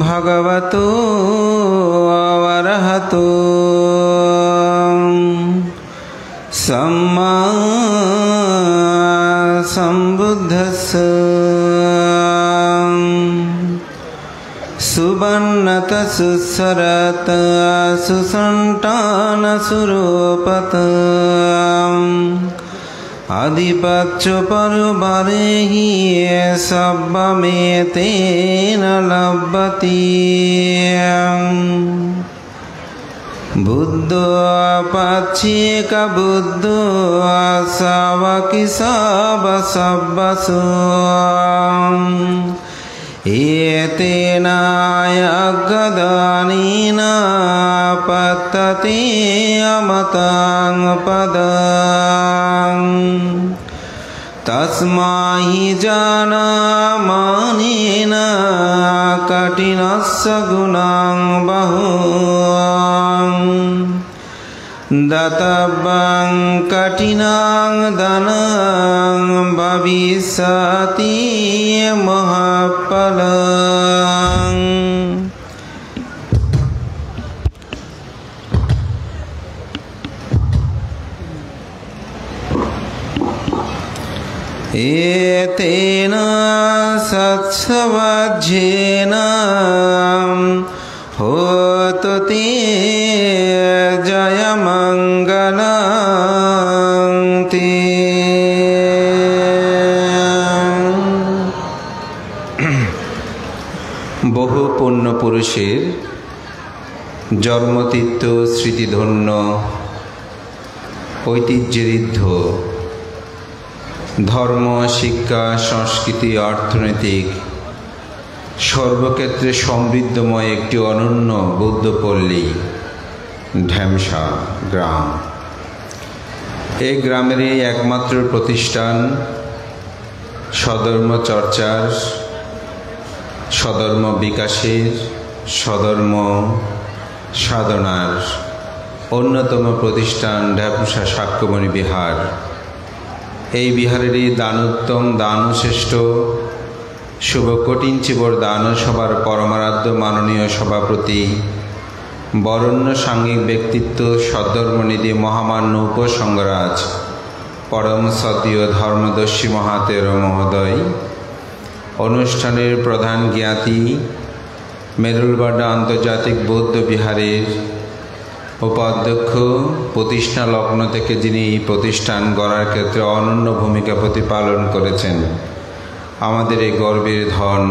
भगवतो अरहतो सम्मा सम्बुद्धस्स सुबन्नत सुसरत सुसंतान सुरूपत आधिपत्य परवारे हि सब्बमेतेन लभ्यते बुद्धो पाच्छेक बुद्धो सावकी सब्बसु एतेन यज्ञदानेन पतते अमतं पदं तस्मै जानामानेन कठिनस्य गुणं बहु दतव्यं कठिनं धनं भविष्यति महाफलम्। एतेन सत्सवज्येन होतु ते जयमङ्गलं ते। বহু পুণ্য পুরুষের জন্মতীর্থ স্মৃতিধন্য ঐতিহ্যঋদ্ধ ধর্ম শিক্ষা সংস্কৃতি অর্থনৈতিক সর্বক্ষেত্রে সমৃদ্ধময় একটি অনন্য বৌদ্ধপল্লী ঢ্যামসা গ্রাম। এই গ্রামেরই একমাত্র প্রতিষ্ঠান স্বধর্ম চর্চার, স্বধর্ম বিকাশের, স্বধর্ম সাধনার অন্যতম প্রতিষ্ঠান ঢ্যামসা শাক্যমণি বিহার। এই বিহারেরই দানোত্তম দানশ্রেষ্ঠ শুভ কঠিনচিবর দানসভার পরমারাধ্য মাননীয় সভাপতি বরেণ্য সাংঘিক ব্যক্তিত্ব সদ্ধর্মনিধি মহামান্য উপসংঘরাজ পরম সদীয় ধর্মদর্শী মহাতের মহোদয়, অনুষ্ঠানের প্রধান জ্ঞাতি মেরুলবাড্ডা আন্তর্জাতিক বৌদ্ধ বিহারের উপাধ্যক্ষ, প্রতিষ্ঠা লগ্ন থেকে যিনি এই প্রতিষ্ঠান গড়ার ক্ষেত্রে অনন্য ভূমিকা প্রতিপালন করেছেন, আমাদের এই গর্বের ধন